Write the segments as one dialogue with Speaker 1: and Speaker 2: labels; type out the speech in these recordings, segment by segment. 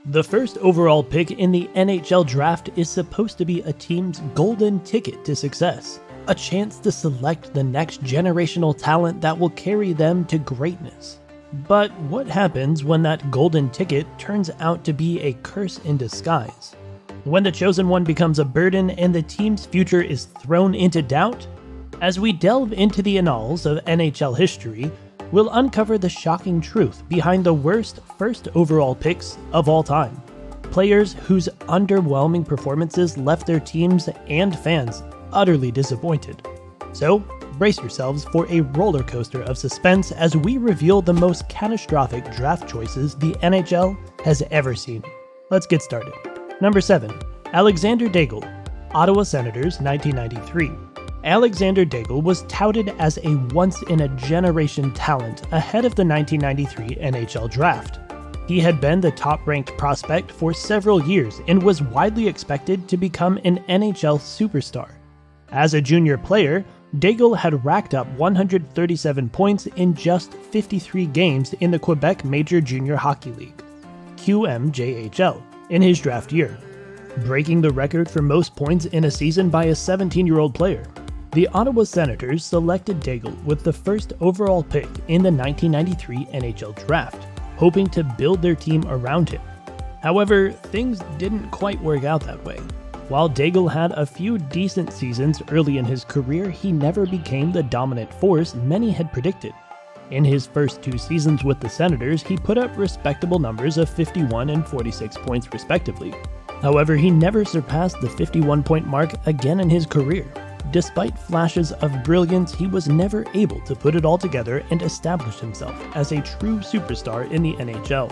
Speaker 1: The first overall pick in the NHL draft is supposed to be a team's golden ticket to success, a chance to select the next generational talent that will carry them to greatness. But what happens when that golden ticket turns out to be a curse in disguise? When the chosen one becomes a burden and the team's future is thrown into doubt? As we delve into the annals of NHL history, we'll uncover the shocking truth behind the worst first overall picks of all time. Players whose underwhelming performances left their teams and fans utterly disappointed. So, brace yourselves for a roller coaster of suspense as we reveal the most catastrophic draft choices the NHL has ever seen. Let's get started. Number 7. Alexandre Daigle, Ottawa Senators, 1993. Alexandre Daigle was touted as a once-in-a-generation talent ahead of the 1993 NHL Draft. He had been the top-ranked prospect for several years and was widely expected to become an NHL superstar. As a junior player, Daigle had racked up 137 points in just 53 games in the Quebec Major Junior Hockey League, QMJHL, in his draft year, breaking the record for most points in a season by a 17-year-old player. The Ottawa Senators selected Daigle with the first overall pick in the 1993 NHL Draft, hoping to build their team around him. However, things didn't quite work out that way. While Daigle had a few decent seasons early in his career, he never became the dominant force many had predicted. In his first 2 seasons with the Senators, he put up respectable numbers of 51 and 46 points respectively. However, he never surpassed the 51-point mark again in his career. Despite flashes of brilliance, he was never able to put it all together and establish himself as a true superstar in the NHL.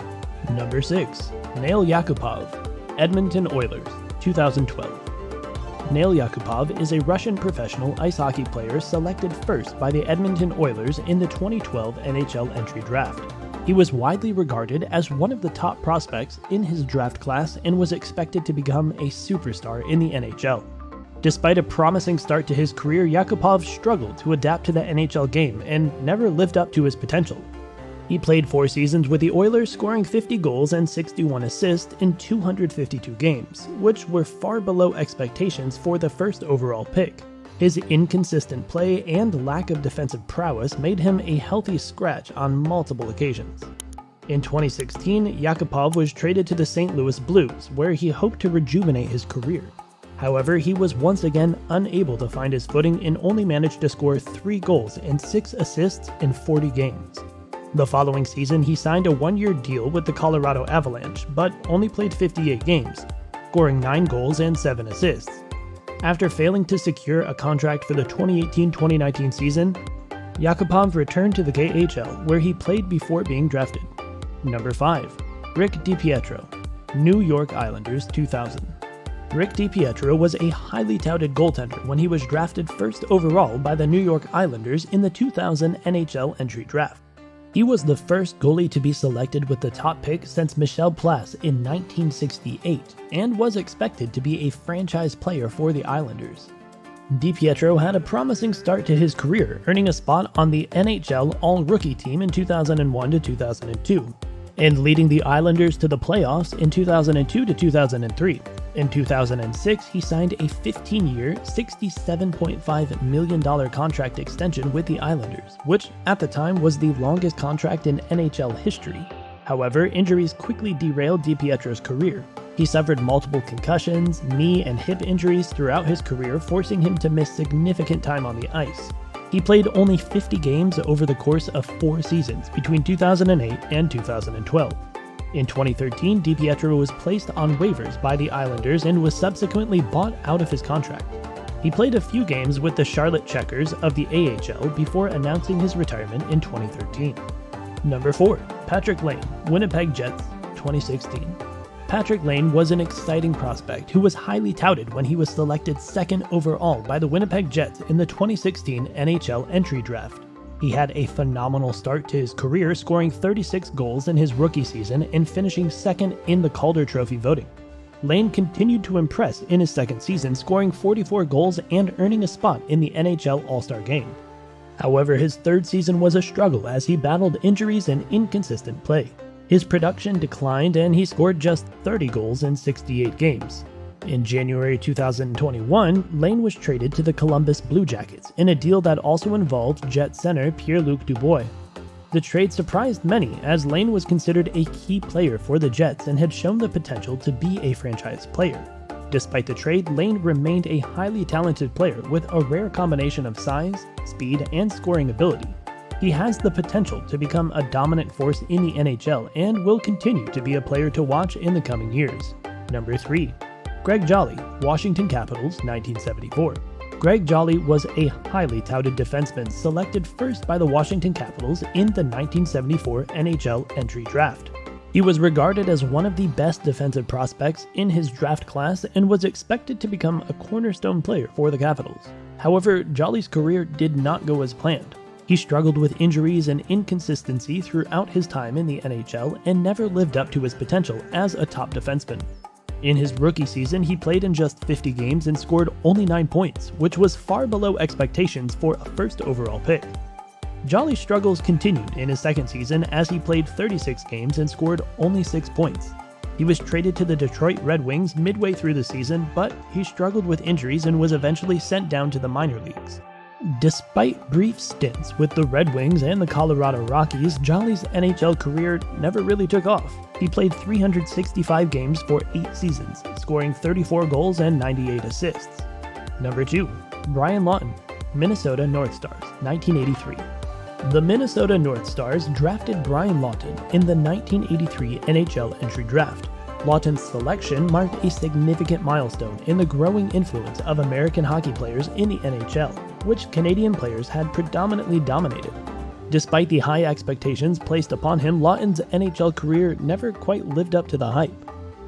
Speaker 1: Number 6. Nail Yakupov, Edmonton Oilers, 2012. Nail Yakupov is a Russian professional ice hockey player selected first by the Edmonton Oilers in the 2012 NHL entry draft. He was widely regarded as one of the top prospects in his draft class and was expected to become a superstar in the NHL. Despite a promising start to his career, Yakupov struggled to adapt to the NHL game and never lived up to his potential. He played 4 seasons with the Oilers, scoring 50 goals and 61 assists in 252 games, which were far below expectations for the first overall pick. His inconsistent play and lack of defensive prowess made him a healthy scratch on multiple occasions. In 2016, Yakupov was traded to the St. Louis Blues, where he hoped to rejuvenate his career. However, he was once again unable to find his footing and only managed to score 3 goals and 6 assists in 40 games. The following season, he signed a 1-year deal with the Colorado Avalanche, but only played 58 games, scoring 9 goals and 7 assists. After failing to secure a contract for the 2018-2019 season, Yakupov returned to the KHL, where he played before being drafted. Number 5. Rick Dipietro, New York Islanders, 2000. Rick Dipietro was a highly touted goaltender when he was drafted first overall by the New York Islanders in the 2000 NHL entry draft. He was the first goalie to be selected with the top pick since Michel Place in 1968 and was expected to be a franchise player for the Islanders. Dipietro had a promising start to his career, earning a spot on the NHL All-Rookie team in 2001 to 2002, and leading the Islanders to the playoffs in 2002 to 2003. In 2006, he signed a 15-year, $67.5 million contract extension with the Islanders, which at the time was the longest contract in NHL history. However, injuries quickly derailed Dipietro's career. He suffered multiple concussions, knee and hip injuries throughout his career, forcing him to miss significant time on the ice. He played only 50 games over the course of 4 seasons between 2008 and 2012. In 2013, Dipietro was placed on waivers by the Islanders and was subsequently bought out of his contract. He played a few games with the Charlotte Checkers of the AHL before announcing his retirement in 2013. Number 4. Patrik Laine, Winnipeg Jets, 2016. Patrik Laine was an exciting prospect who was highly touted when he was selected second overall by the Winnipeg Jets in the 2016 NHL entry draft. He had a phenomenal start to his career, scoring 36 goals in his rookie season and finishing second in the Calder Trophy voting. Laine continued to impress in his second season, scoring 44 goals and earning a spot in the NHL All-Star Game. However, his third season was a struggle as he battled injuries and inconsistent play. His production declined and he scored just 30 goals in 68 games. In January 2021, Laine was traded to the Columbus Blue Jackets in a deal that also involved Jet center Pierre-Luc Dubois. The trade surprised many, as Laine was considered a key player for the Jets and had shown the potential to be a franchise player. Despite the trade, Laine remained a highly talented player with a rare combination of size, speed, and scoring ability. He has the potential to become a dominant force in the NHL and will continue to be a player to watch in the coming years. Number 3. Greg Jolly, Washington Capitals, 1974. Greg Jolly was a highly touted defenseman selected first by the Washington Capitals in the 1974 NHL entry draft. He was regarded as one of the best defensive prospects in his draft class and was expected to become a cornerstone player for the Capitals. However, Jolly's career did not go as planned. He struggled with injuries and inconsistency throughout his time in the NHL and never lived up to his potential as a top defenseman. In his rookie season, he played in just 50 games and scored only 9 points, which was far below expectations for a first overall pick. Jolly's struggles continued in his second season as he played 36 games and scored only 6 points. He was traded to the Detroit Red Wings midway through the season, but he struggled with injuries and was eventually sent down to the minor leagues. Despite brief stints with the Red Wings and the Colorado Rockies, Jolly's NHL career never really took off. He played 365 games for 8 seasons, scoring 34 goals and 98 assists. Number 2. Brian Lawton, Minnesota North Stars, 1983. The Minnesota North Stars drafted Brian Lawton in the 1983 NHL entry draft. Lawton's selection marked a significant milestone in the growing influence of American hockey players in the NHL, which Canadian players had predominantly dominated. Despite the high expectations placed upon him, Lawton's NHL career never quite lived up to the hype.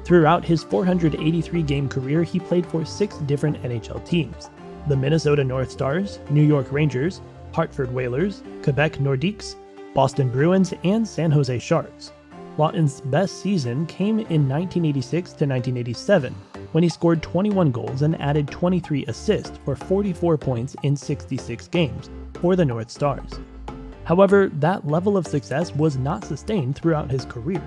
Speaker 1: Throughout his 483-game career, he played for 6 different NHL teams: the Minnesota North Stars, New York Rangers, Hartford Whalers, Quebec Nordiques, Boston Bruins, and San Jose Sharks. Lawton's best season came in 1986 to 1987, when he scored 21 goals and added 23 assists for 44 points in 66 games for the North Stars. However, that level of success was not sustained throughout his career.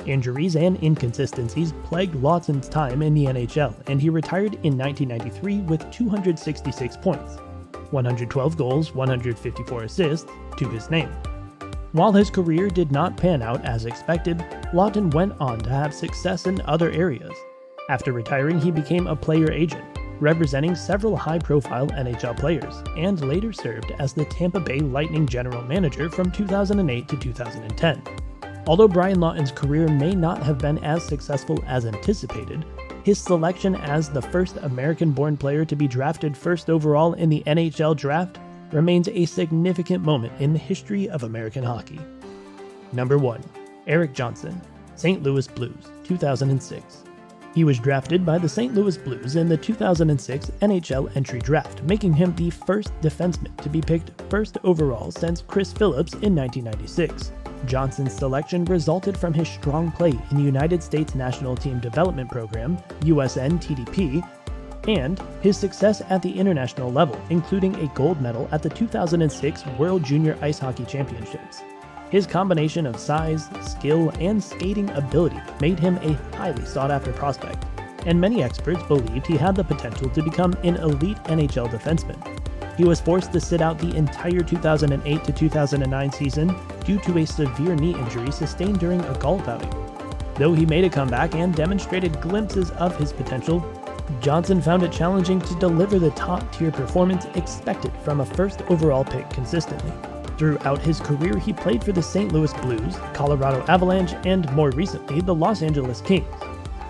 Speaker 1: Injuries and inconsistencies plagued Lawton's time in the NHL, and he retired in 1993 with 266 points, 112 goals, 154 assists to his name. While his career did not pan out as expected, Lawton went on to have success in other areas. After retiring, he became a player agent, representing several high-profile NHL players, and later served as the Tampa Bay Lightning general manager from 2008 to 2010. Although Brian Lawton's career may not have been as successful as anticipated, his selection as the first American-born player to be drafted first overall in the NHL draft remains a significant moment in the history of American hockey. Number 1. Erik Johnson, St. Louis Blues, 2006. He was drafted by the St. Louis Blues in the 2006 NHL entry draft, making him the first defenseman to be picked first overall since Chris Phillips in 1996. Johnson's selection resulted from his strong play in the United States National Team Development Program, USNTDP, and his success at the international level, including a gold medal at the 2006 World Junior Ice Hockey Championships. His combination of size, skill, and skating ability made him a highly sought-after prospect, and many experts believed he had the potential to become an elite NHL defenseman. He was forced to sit out the entire 2008 to 2009 season due to a severe knee injury sustained during a golf outing. Though he made a comeback and demonstrated glimpses of his potential, Johnson found it challenging to deliver the top-tier performance expected from a first overall pick consistently. Throughout his career, he played for the St. Louis Blues, Colorado Avalanche, and more recently, the Los Angeles Kings.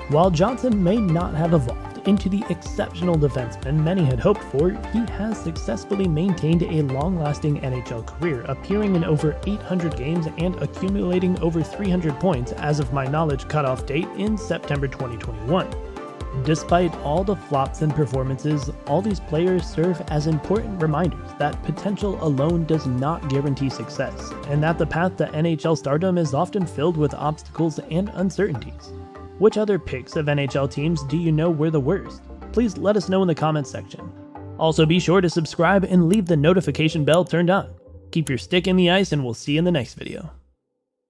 Speaker 1: While Johnson may not have evolved into the exceptional defenseman many had hoped for, he has successfully maintained a long-lasting NHL career, appearing in over 800 games and accumulating over 300 points as of my knowledge cutoff date in September 2021. Despite all the flops and performances, all these players serve as important reminders that potential alone does not guarantee success, and that the path to NHL stardom is often filled with obstacles and uncertainties. Which other picks of NHL teams do you know were the worst? Please let us know in the comments section. Also, be sure to subscribe and leave the notification bell turned on. Keep your stick in the ice, and we'll see you in the next video.